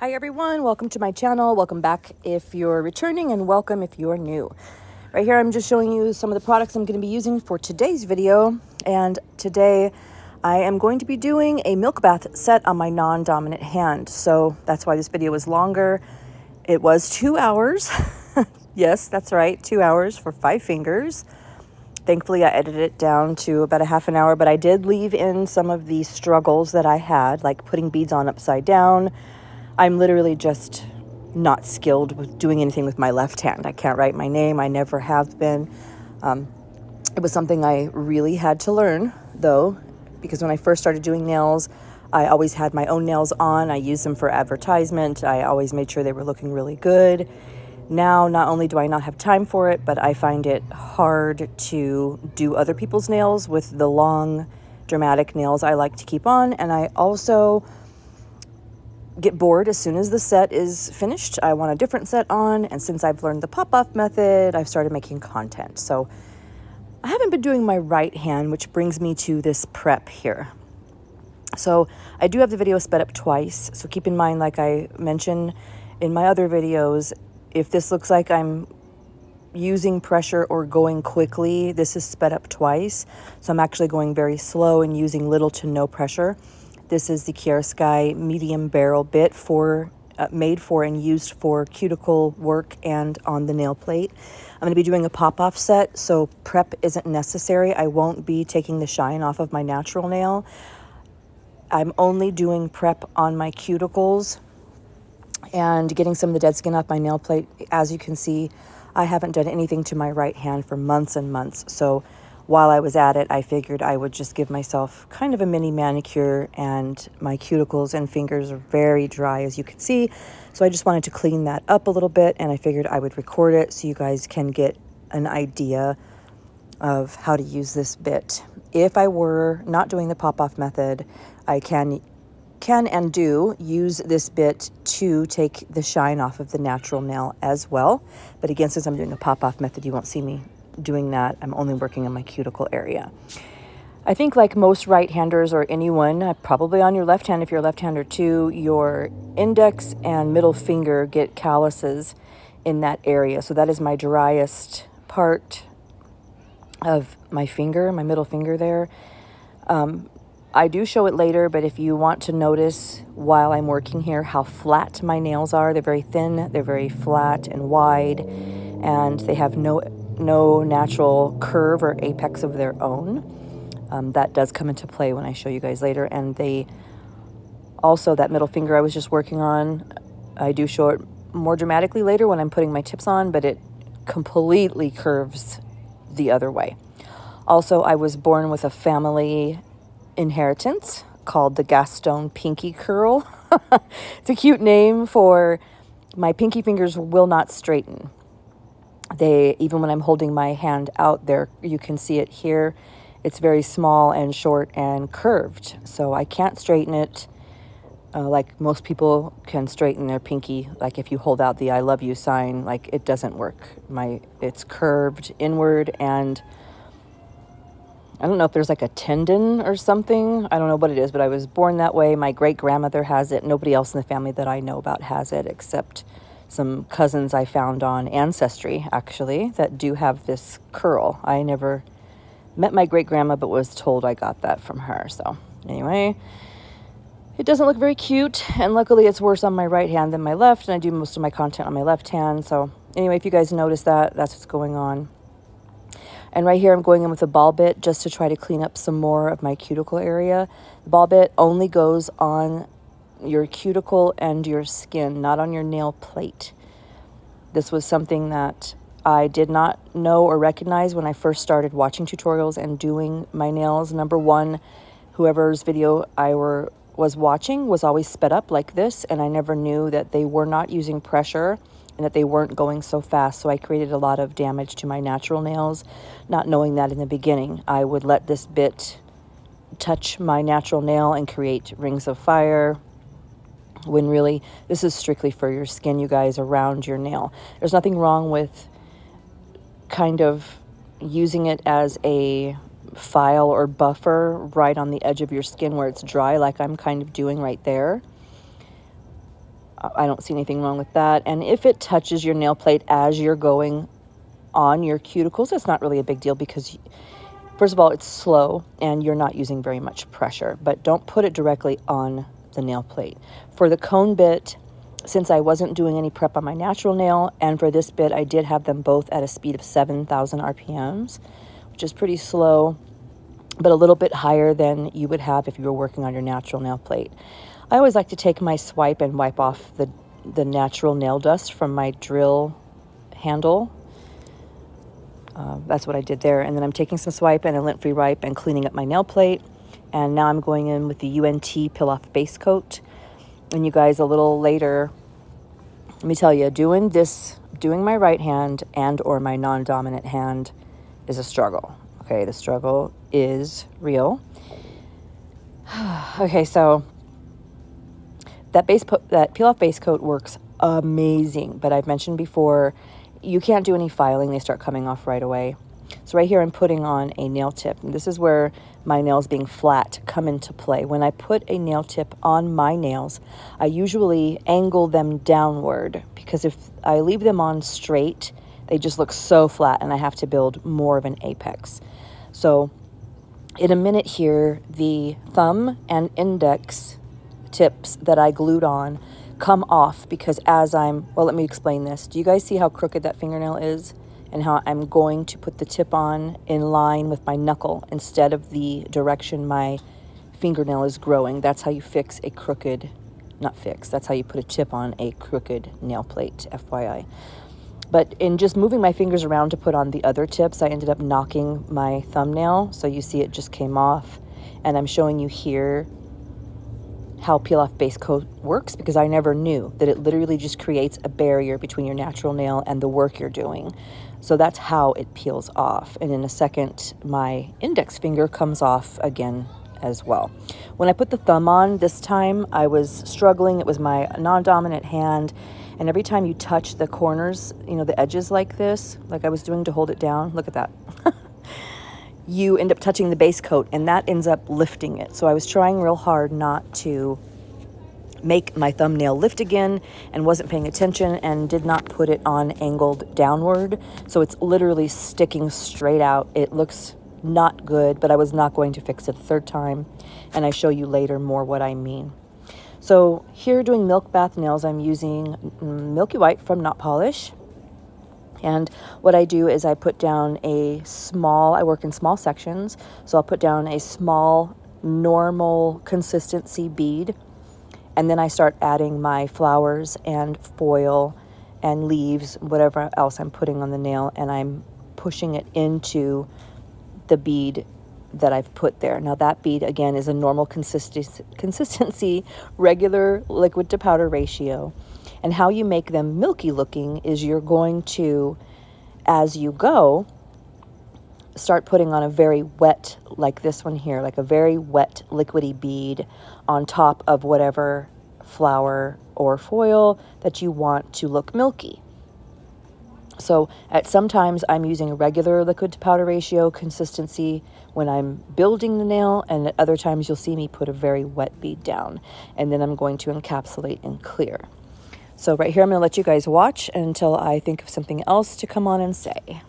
Hi everyone, welcome to my channel. Welcome back if you're returning, and welcome if you're new. Right here I'm just showing you some of the products I'm going to be using for today's video. And today I am going to be doing a milk bath set on my non-dominant hand. So that's why this video was longer. It was 2 hours. Yes, that's right, 2 hours for 5 fingers. Thankfully, I edited it down to about a half an hour, but I did leave in some of the struggles that I had, like putting beads on upside down. I'm literally just not skilled with doing anything with my left hand. I can't write my name. I never have been. It was something I really had to learn, though, because when I first started doing nails, I always had my own nails on. I used them for advertisement. I always made sure they were looking really good. Now, not only do I not have time for it, but I find it hard to do other people's nails with the long, dramatic nails I like to keep on. And I also get bored as soon as the set is finished. I want a different set on, and since I've learned the pop-off method, I've started making content. So I haven't been doing my right hand, which brings me to this prep here. So I do have the video sped up twice, so keep in mind, like I mentioned in my other videos, if this looks like I'm using pressure or going quickly, this is sped up twice. So I'm actually going very slow and using little to no pressure. This is the Sky medium barrel bit made for and used for cuticle work and on the nail plate. I'm going to be doing a pop-off set, so prep isn't necessary. I won't be taking the shine off of my natural nail. I'm only doing prep on my cuticles and getting some of the dead skin off my nail plate. As you can see, I haven't done anything to my right hand for months and months. So while I was at it, I figured I would just give myself kind of a mini manicure, and my cuticles and fingers are very dry, as you can see. So I just wanted to clean that up a little bit, and I figured I would record it so you guys can get an idea of how to use this bit. If I were not doing the pop-off method, I can and do use this bit to take the shine off of the natural nail as well. But again, since I'm doing a pop-off method, you won't see me doing that. I'm only working on my cuticle area. I think like most right-handers, or anyone, probably on your left hand if you're a left-hander too, your index and middle finger get calluses in that area. So that is my driest part of my finger, my middle finger there. I do show it later, but if you want to notice while I'm working here how flat my nails are, they're very thin, they're very flat and wide, and they have no natural curve or apex of their own. That does come into play when I show you guys later. And they also, that middle finger I was just working on, I do show it more dramatically later when I'm putting my tips on, but it completely curves the other way. Also, I was born with a family inheritance called the Gaston Pinky Curl. It's a cute name for my pinky fingers will not straighten. Even when I'm holding my hand out there, you can see it here. It's very small and short and curved. So I can't straighten it like most people can straighten their pinky. Like if you hold out the I love you sign, like it doesn't work. It's curved inward, and I don't know if there's like a tendon or something. I don't know what it is, but I was born that way. My great-grandmother has it. Nobody else in the family that I know about has it, except some cousins I found on Ancestry, actually, that do have this curl. I never met my great-grandma, but was told I got that from her. So anyway, it doesn't look very cute, and luckily it's worse on my right hand than my left, and I do most of my content on my left hand. So anyway, if you guys notice that, that's what's going on. And right here, I'm going in with a ball bit just to try to clean up some more of my cuticle area. The ball bit only goes on your cuticle and your skin, not on your nail plate. This was something that I did not know or recognize when I first started watching tutorials and doing my nails. Number one, whoever's video I was watching was always sped up like this, and I never knew that they were not using pressure and that they weren't going so fast. So I created a lot of damage to my natural nails, not knowing that in the beginning. I would let this bit touch my natural nail and create rings of fire, when really this is strictly for your skin, you guys, around your nail. There's nothing wrong with kind of using it as a file or buffer right on the edge of your skin where it's dry, like I'm kind of doing right there. I don't see anything wrong with that. And if it touches your nail plate as you're going on your cuticles, it's not really a big deal because, first of all, it's slow and you're not using very much pressure, but don't put it directly on the nail plate. For the cone bit, since I wasn't doing any prep on my natural nail, and for this bit, I did have them both at a speed of 7,000 RPMs, which is pretty slow, but a little bit higher than you would have if you were working on your natural nail plate. I always like to take my swipe and wipe off the natural nail dust from my drill handle. That's what I did there. And then I'm taking some swipe and a lint-free wipe and cleaning up my nail plate. And now I'm going in with the UNT Peel-Off Base Coat. And you guys, a little later, let me tell you, doing my right hand and or my non-dominant hand is a struggle. Okay, the struggle is real. Okay, so that peel-off base coat works amazing. But I've mentioned before, you can't do any filing. They start coming off right away. So right here, I'm putting on a nail tip. And this is where my nails being flat come into play. When I put a nail tip on my nails, I usually angle them downward because if I leave them on straight, they just look so flat and I have to build more of an apex. So in a minute here, the thumb and index tips that I glued on come off because well, let me explain this. Do you guys see how crooked that fingernail is and how I'm going to put the tip on in line with my knuckle instead of the direction my fingernail is growing? That's how you fix a crooked, that's how you put a tip on a crooked nail plate, FYI. But in just moving my fingers around to put on the other tips, I ended up knocking my thumbnail. So you see it just came off. And I'm showing you here how peel-off base coat works because I never knew that it literally just creates a barrier between your natural nail and the work you're doing. So that's how it peels off. And in a second, my index finger comes off again as well. When I put the thumb on this time, I was struggling. It was my non-dominant hand. And every time you touch the corners, the edges like this, like I was doing to hold it down, look at that. You end up touching the base coat and that ends up lifting it. So I was trying real hard not to make my thumbnail lift again and wasn't paying attention and did not put it on angled downward. So it's literally sticking straight out. It looks not good, but I was not going to fix it a third time. And I show you later more what I mean. So here doing milk bath nails, I'm using Milky White from Not Polish. And what I do is I put down I work in small sections. So I'll put down a small normal consistency bead. And then I start adding my flowers and foil and leaves, whatever else I'm putting on the nail. And I'm pushing it into the bead that I've put there. Now that bead again is a normal consistency, regular liquid to powder ratio. And how you make them milky looking is you're going to, as you go, start putting on a very wet, like this one here, like a very wet liquidy bead on top of whatever flower or foil that you want to look milky. So at sometimes I'm using a regular liquid to powder ratio consistency when I'm building the nail, and at other times you'll see me put a very wet bead down, and then I'm going to encapsulate and clear. So right here I'm going to let you guys watch until I think of something else to come on and say.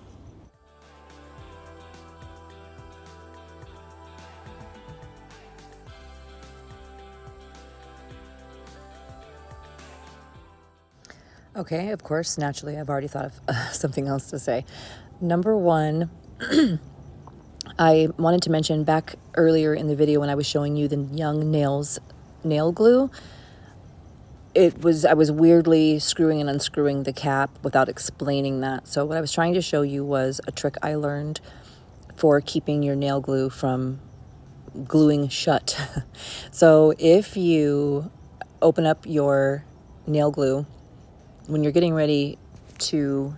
Okay, of course, naturally, I've already thought of something else to say. Number one, I wanted to mention back earlier in the video when I was showing you the Young Nails nail glue, I was weirdly screwing and unscrewing the cap without explaining that. So what I was trying to show you was a trick I learned for keeping your nail glue from gluing shut. So if you open up your nail glue, when you're getting ready to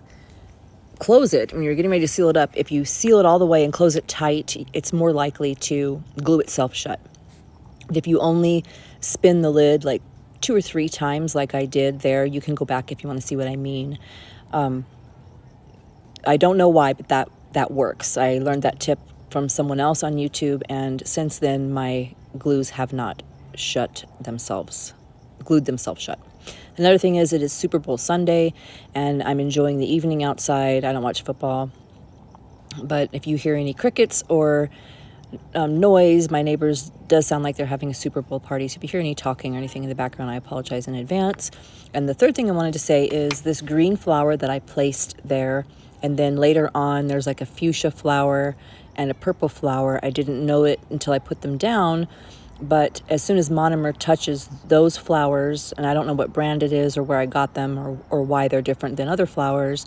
close it, when you're getting ready to seal it up, if you seal it all the way and close it tight, it's more likely to glue itself shut. If you only spin the lid like 2 or 3 times like I did there, you can go back if you want to see what I mean. I don't know why, but that works. I learned that tip from someone else on YouTube, and since then my glues have not glued themselves shut. Another thing is it is Super Bowl Sunday, and I'm enjoying the evening outside. I don't watch football, but if you hear any crickets or noise, my neighbors does sound like they're having a Super Bowl party. So if you hear any talking or anything in the background, I apologize in advance. And the third thing I wanted to say is this green flower that I placed there, and then later on there's like a fuchsia flower and a purple flower. I didn't know it until I put them down, but as soon as monomer touches those flowers, and I don't know what brand it is or where I got them or why they're different than other flowers,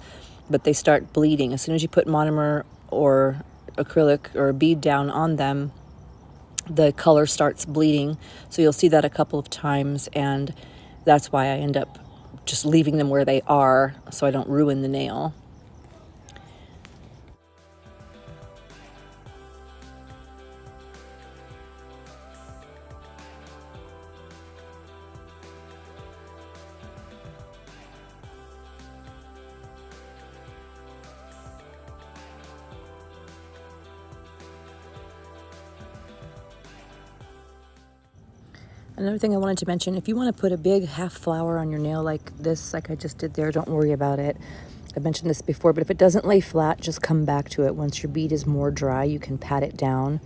but they start bleeding. As soon as you put monomer or acrylic or a bead down on them, the color starts bleeding. So you'll see that a couple of times, and that's why I end up just leaving them where they are so I don't ruin the nail. Another thing I wanted to mention, if you want to put a big half flower on your nail like this, like I just did there, don't worry about it. I've mentioned this before, but if it doesn't lay flat, just come back to it. Once your bead is more dry, you can pat it down.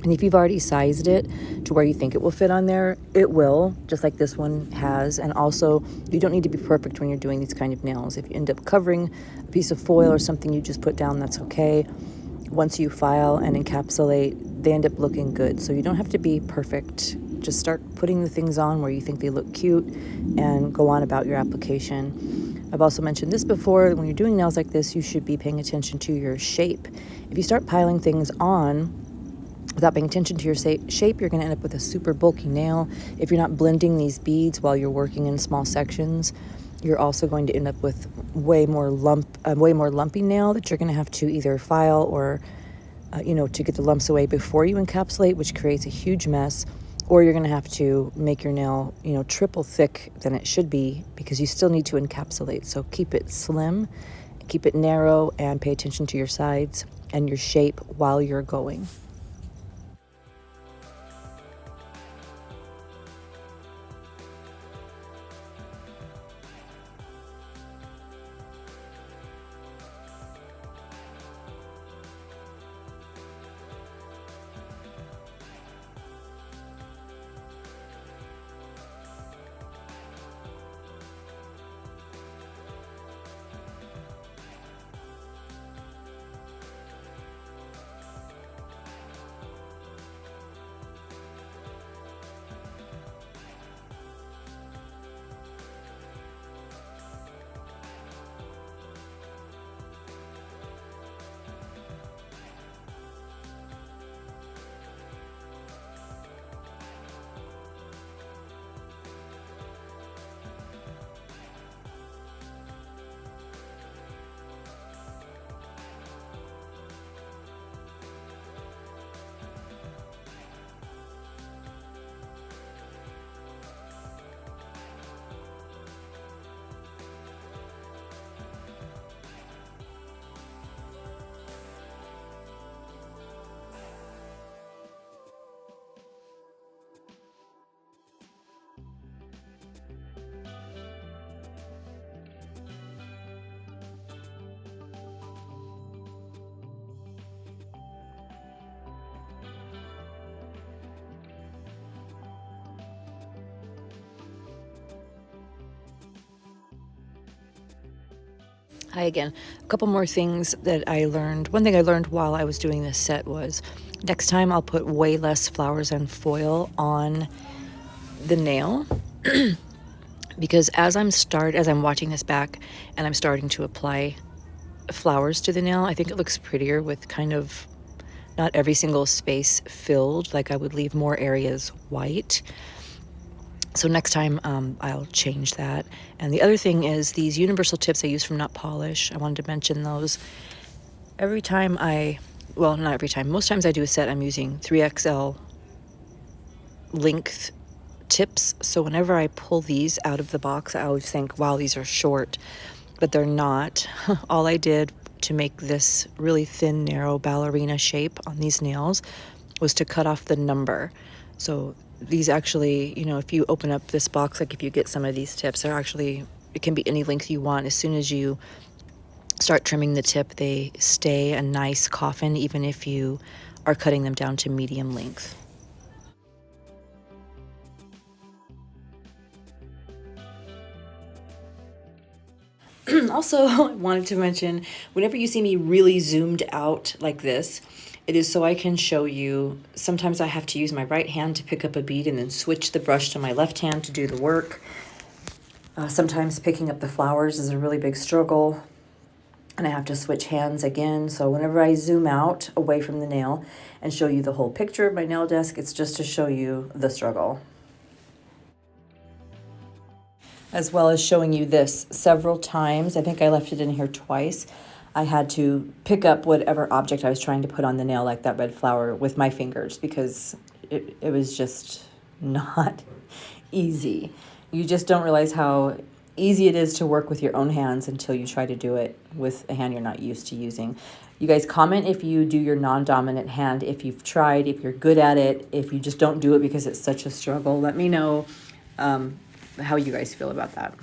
And if you've already sized it to where you think it will fit on there, it will, just like this one has. And also, you don't need to be perfect when you're doing these kind of nails. If you end up covering a piece of foil or something you just put down, that's okay. Once you file and encapsulate, they end up looking good. So you don't have to be perfect. Just start putting the things on where you think they look cute and go on about your application. I've also mentioned this before, when you're doing nails like this, you should be paying attention to your shape. If you start piling things on without paying attention to your shape, you're going to end up with a super bulky nail. If you're not blending these beads while you're working in small sections, you're also going to end up with way more lumpy nail that you're going to have to either file or, to get the lumps away before you encapsulate, which creates a huge mess. Or you're going to have to make your nail, triple thick than it should be because you still need to encapsulate. So keep it slim, keep it narrow, and pay attention to your sides and your shape while you're going. Hi again. A couple more things that I learned. One thing I learned while I was doing this set was next time I'll put way less flowers and foil on the nail because as I'm watching this back and I'm starting to apply flowers to the nail, I think it looks prettier with kind of not every single space filled. Like I would leave more areas white. So next time I'll change that. And the other thing is these universal tips I use from Nut Polish. I wanted to mention those. Most times I do a set, I'm using 3XL length tips. So whenever I pull these out of the box, I always think, wow, these are short, but they're not. All I did to make this really thin, narrow ballerina shape on these nails was to cut off the number. So these actually, you know, if you open up this box, like if you get some of these tips, they're actually, it can be any length you want. As soon as you start trimming the tip, they stay a nice coffin, even if you are cutting them down to medium length. Also, I wanted to mention, whenever you see me really zoomed out like this, it is so I can show you. Sometimes I have to use my right hand to pick up a bead and then switch the brush to my left hand to do the work. Sometimes picking up the flowers is a really big struggle, and I have to switch hands again. So whenever I zoom out away from the nail and show you the whole picture of my nail desk, it's just to show you the struggle. As well as showing you this several times. I think I left it in here twice. I had to pick up whatever object I was trying to put on the nail, like that red flower, with my fingers, because it was just not easy. You just don't realize how easy it is to work with your own hands until you try to do it with a hand you're not used to using. You guys comment if you do your non-dominant hand, if you've tried, if you're good at it, if you just don't do it because it's such a struggle. Let me know how you guys feel about that.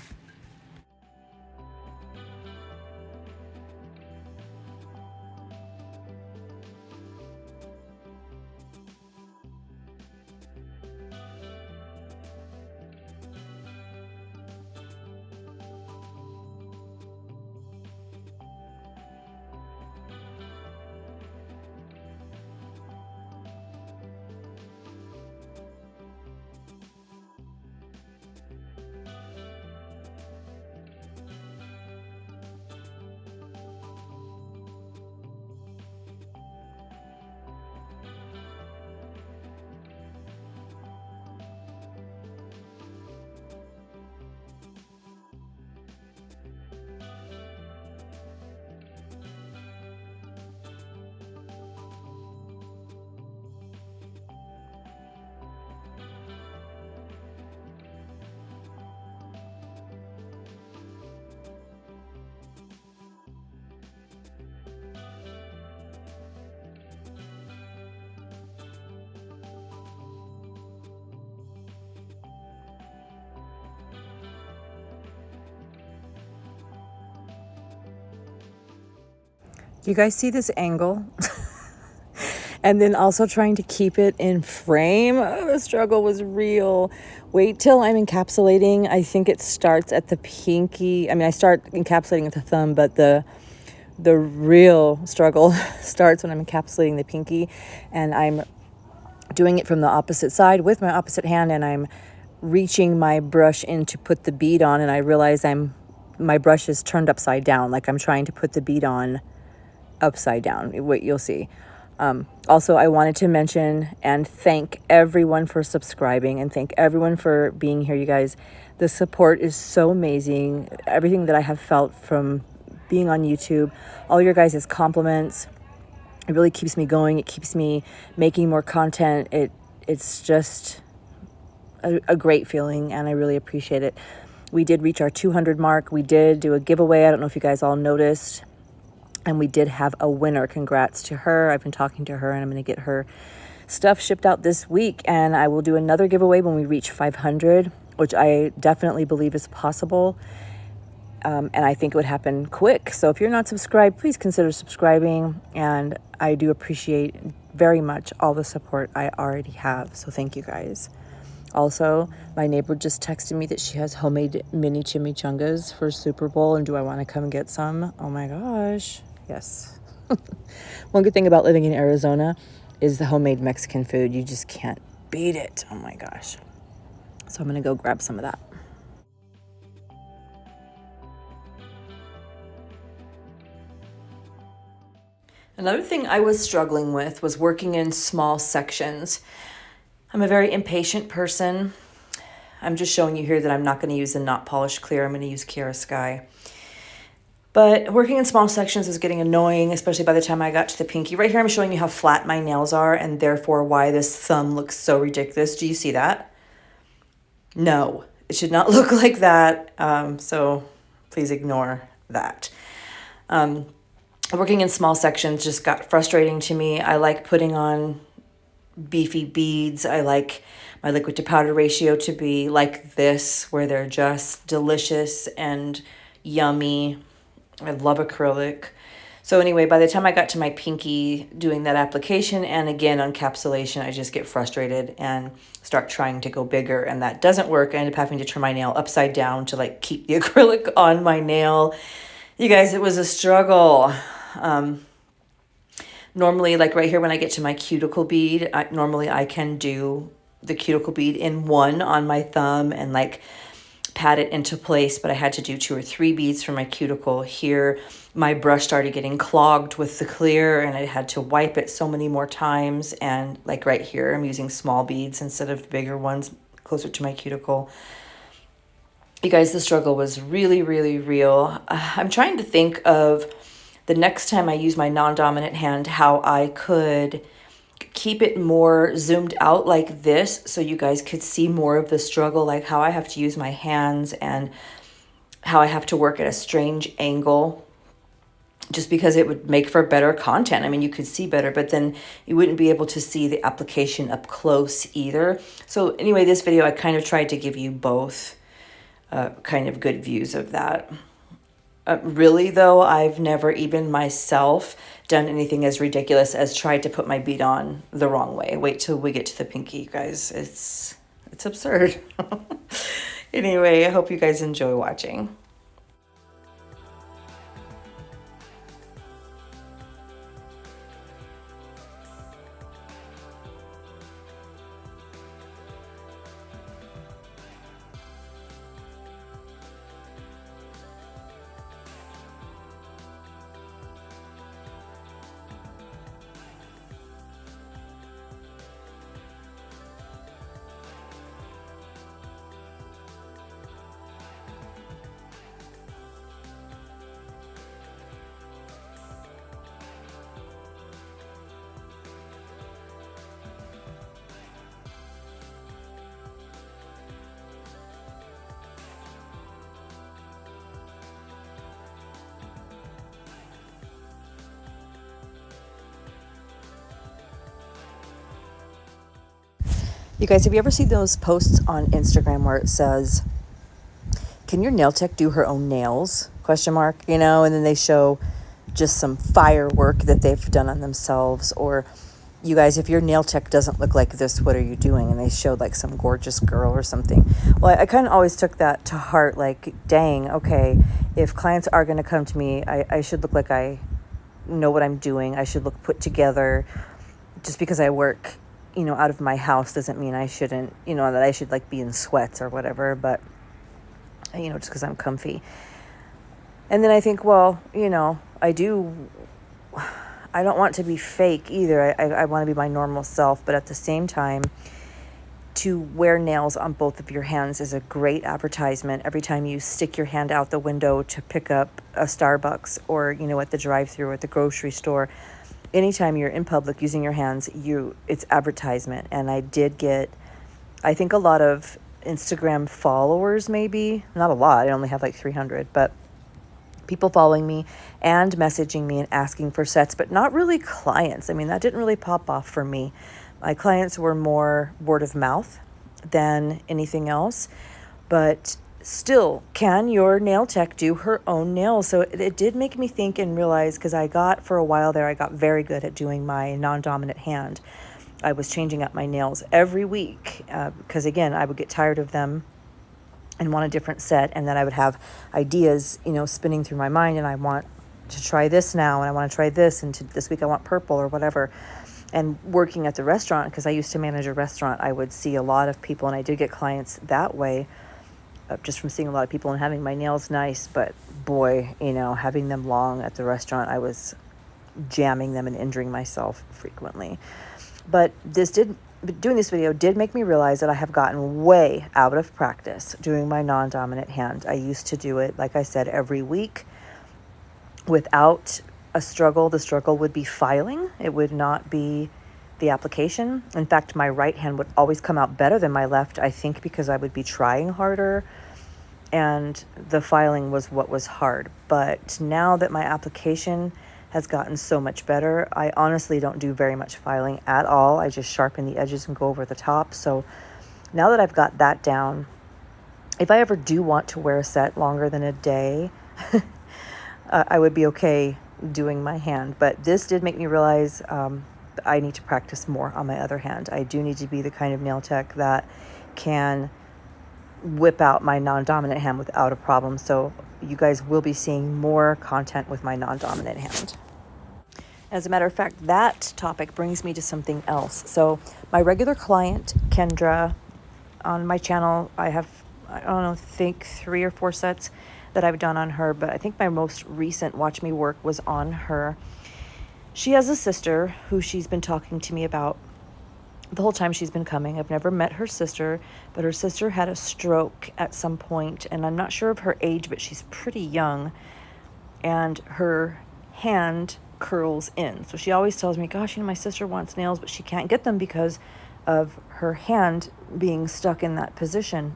You guys see this angle? And then also trying to keep it in frame. Oh, the struggle was real. Wait till I'm encapsulating. I think it starts at the pinky. I mean, I start encapsulating at the thumb, but the real struggle starts when I'm encapsulating the pinky, and I'm doing it from the opposite side with my opposite hand, and I'm reaching my brush in to put the bead on, and I realize my brush is turned upside down, like I'm trying to put the bead on upside down. Wait, you'll see. Also, I wanted to mention and thank everyone for subscribing, and thank everyone for being here, you guys. The support is so amazing. Everything that I have felt from being on YouTube, all your guys' compliments, it really keeps me going. It keeps me making more content. It's just a great feeling, and I really appreciate it. We did reach our 200 mark. We did do a giveaway. I don't know if you guys all noticed. And we did have a winner. Congrats to her. I've been talking to her, and I'm going to get her stuff shipped out this week. And I will do another giveaway when we reach 500, which I definitely believe is possible. And I think it would happen quick. So if you're not subscribed, please consider subscribing. And I do appreciate very much all the support I already have. So thank you guys. Also, my neighbor just texted me that she has homemade mini chimichangas for Super Bowl, and do I want to come get some? Oh my gosh. Yes. One good thing about living in Arizona is the homemade Mexican food. You just can't beat it. Oh my gosh. So I'm going to go grab some of that. Another thing I was struggling with was working in small sections. I'm a very impatient person. I'm just showing you here that I'm not going to use a not polished clear. I'm going to use Kiara Sky. But working in small sections was getting annoying, especially by the time I got to the pinky. Right here, I'm showing you how flat my nails are, and therefore why this thumb looks so ridiculous. Do you see that? No, it should not look like that. So please ignore that. Working in small sections just got frustrating to me. I like putting on beefy beads. I like my liquid to powder ratio to be like this, where they're just delicious and yummy. I love acrylic. So anyway, by the time I got to my pinky doing that application and again encapsulation, I just get frustrated and start trying to go bigger, and that doesn't work. I end up having to turn my nail upside down to like keep the acrylic on my nail. You guys, it was a struggle. Normally, like right here when I get to my cuticle bead, normally I can do the cuticle bead in one on my thumb and like pat it into place, but I had to do 2 or 3 beads for my cuticle. Here, my brush started getting clogged with the clear and I had to wipe it so many more times. And like right here, I'm using small beads instead of bigger ones closer to my cuticle. You guys, the struggle was really, really real. I'm trying to think of the next time I use my non-dominant hand, how I could keep it more zoomed out like this so you guys could see more of the struggle, like how I have to use my hands and how I have to work at a strange angle, just because it would make for better content. I mean, you could see better, but then you wouldn't be able to see the application up close either. So anyway, this video, I kind of tried to give you both kind of good views of that. Really, though, I've never even myself done anything as ridiculous as tried to put my bead on the wrong way. Wait till we get to the pinky, you guys. It's absurd. Anyway, I hope you guys enjoy watching. You guys, have you ever seen those posts on Instagram where it says, "Can your nail tech do her own nails?" Question mark, you know, and then they show just some firework that they've done on themselves. Or, you guys, if your nail tech doesn't look like this, what are you doing? And they showed like some gorgeous girl or something. Well, I kind of always took that to heart, like, dang, okay, if clients are going to come to me, I should look like I know what I'm doing. I should look put together. Just because I work, you know, out of my house doesn't mean I shouldn't, you know, that I should like be in sweats or whatever, but, you know, just because I'm comfy. And then I think, well, you know, I don't want to be fake either. I want to be my normal self, but at the same time, to wear nails on both of your hands is a great advertisement. Every time you stick your hand out the window to pick up a Starbucks or, you know, at the drive-thru or at the grocery store, anytime you're in public using your hands, it's advertisement. And I did get, I think, a lot of Instagram followers, maybe not a lot. I only have like 300, but people following me and messaging me and asking for sets, but not really clients. I mean, that didn't really pop off for me. My clients were more word of mouth than anything else, but still, can your nail tech do her own nails? So it did make me think and realize, because for a while there, I got very good at doing my non-dominant hand. I was changing up my nails every week because, again, I would get tired of them and want a different set. And then I would have ideas, you know, spinning through my mind, and I want to try this now, and I want to try this, and this week I want purple or whatever. And working at the restaurant, because I used to manage a restaurant, I would see a lot of people, and I did get clients that way, just from seeing a lot of people and having my nails nice. But boy, you know, having them long at the restaurant, I was jamming them and injuring myself frequently. But doing this video did make me realize that I have gotten way out of practice doing my non-dominant hand. I used to do it, like I said, every week without a struggle. The struggle would be filing. It would not be the application. In fact, my right hand would always come out better than my left, I think because I would be trying harder, and the filing was what was hard. But now that my application has gotten so much better, I honestly don't do very much filing at all. I just sharpen the edges and go over the top. So now that I've got that down, if I ever do want to wear a set longer than a day, I would be okay doing my hand. But this did make me realize I need to practice more on my other hand. I do need to be the kind of nail tech that can whip out my non-dominant hand without a problem. So you guys will be seeing more content with my non-dominant hand. As a matter of fact, that topic brings me to something else. So my regular client, Kendra, on my channel, I don't know, think 3 or 4 sets that I've done on her, but I think my most recent Watch Me Work was on her. She has a sister who she's been talking to me about the whole time she's been coming. I've never met her sister, but her sister had a stroke at some point, and I'm not sure of her age, but she's pretty young, and her hand curls in. So she always tells me, gosh, my sister wants nails, but she can't get them because of her hand being stuck in that position.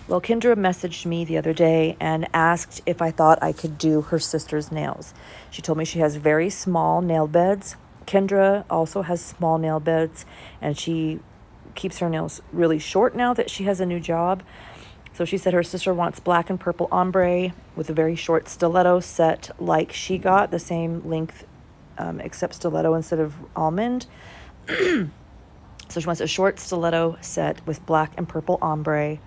Well, Kendra messaged me the other day and asked if I thought I could do her sister's nails. She told me she has very small nail beds. Kendra also has small nail beds, and she keeps her nails really short now that she has a new job. So she said her sister wants black and purple ombre with a very short stiletto set like she got, the same length except stiletto instead of almond. So she wants a short stiletto set with black and purple ombre.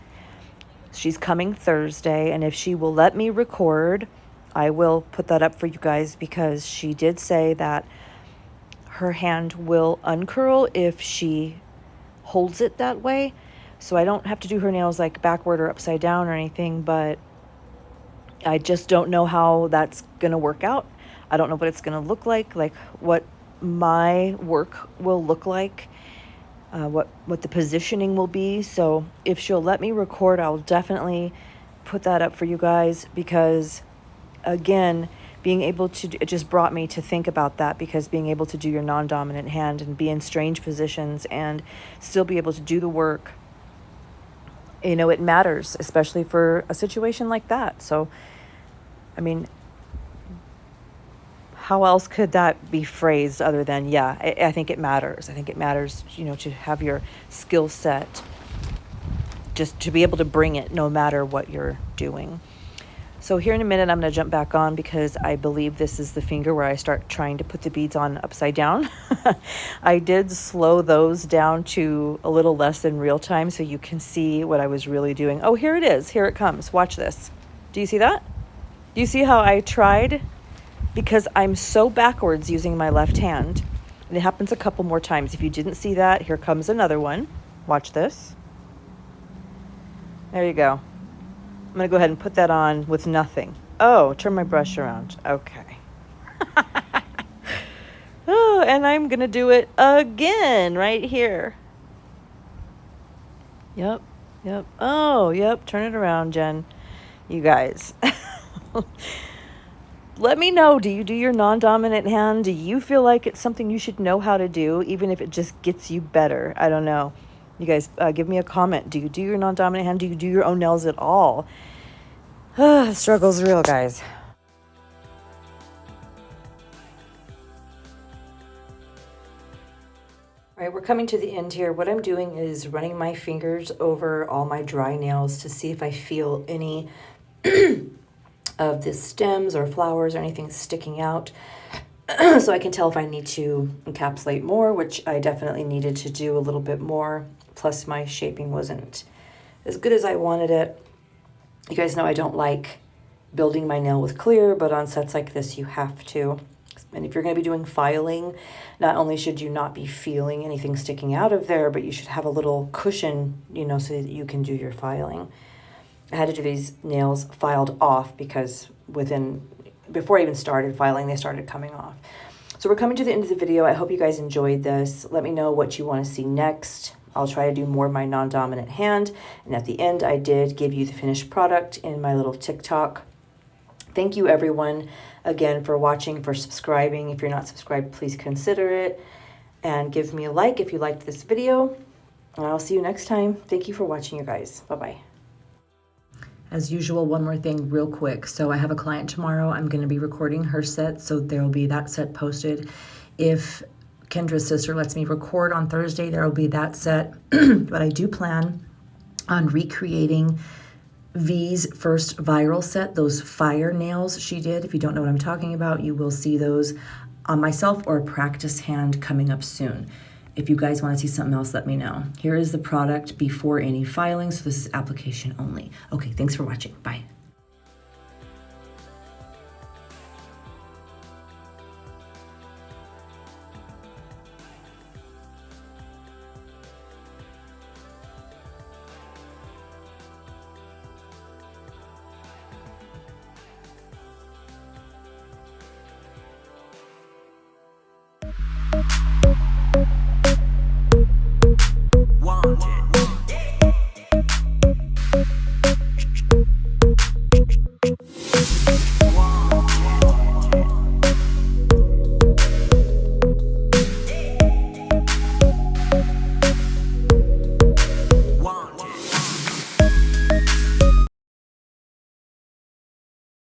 She's coming Thursday, and if she will let me record, I will put that up for you guys, because she did say that her hand will uncurl if she holds it that way. So I don't have to do her nails like backward or upside down or anything, but I just don't know how that's going to work out. I don't know what it's going to look like what my work will look like. What the positioning will be. So if she'll let me record, I'll definitely put that up for you guys, because again, being able to, it just brought me to think about that, because being able to do your non-dominant hand and be in strange positions and still be able to do the work, it matters, especially for a situation like that. So, I mean, how else could that be phrased other than, yeah, I think it matters. I think it matters, to have your skill set, just to be able to bring it no matter what you're doing. So here in a minute, I'm going to jump back on, because I believe this is the finger where I start trying to put the beads on upside down. I did slow those down to a little less than real time so you can see what I was really doing. Oh, here it is. Here it comes. Watch this. Do you see that? Do you see how I tried? Because I'm so backwards using my left hand. And it happens a couple more times. If you didn't see that, here comes another one. Watch this. There you go. I'm going to go ahead and put that on with nothing. Oh, turn my brush around. Okay. Oh, and I'm going to do it again right here. Yep. Oh, yep. Turn it around, Jen. You guys. Let me know, do you do your non-dominant hand? Do you feel like it's something you should know how to do, even if it just gets you better? I don't know. You guys, give me a comment. Do you do your non-dominant hand? Do you do your own nails at all? Struggle's real, guys. All right, we're coming to the end here. What I'm doing is running my fingers over all my dry nails to see if I feel any of the stems or flowers or anything sticking out, so I can tell if I need to encapsulate more, which I definitely needed to do a little bit more. Plus my shaping wasn't as good as I wanted it. You guys know I don't like building my nail with clear, but on sets like this you have to. And if you're going to be doing filing, not only should you not be feeling anything sticking out of there, but you should have a little cushion, so that you can do your filing. I had to do these nails filed off because before I even started filing, they started coming off. So we're coming to the end of the video. I hope you guys enjoyed this. Let me know what you want to see next. I'll try to do more of my non-dominant hand. And at the end, I did give you the finished product in my little TikTok. Thank you, everyone, again, for watching, for subscribing. If you're not subscribed, please consider it. And give me a like if you liked this video. And I'll see you next time. Thank you for watching, you guys. Bye-bye. As usual, one more thing real quick. So I have a client tomorrow. I'm going to be recording her set, so there will be that set posted. If Kendra's sister lets me record on Thursday, there will be that set. But I do plan on recreating V's first viral set, those fire nails she did. If you don't know what I'm talking about, you will see those on myself or a practice hand coming up soon. If you guys want to see something else, let me know. Here is the product before any filing. So this is application only. Okay, thanks for watching. Bye.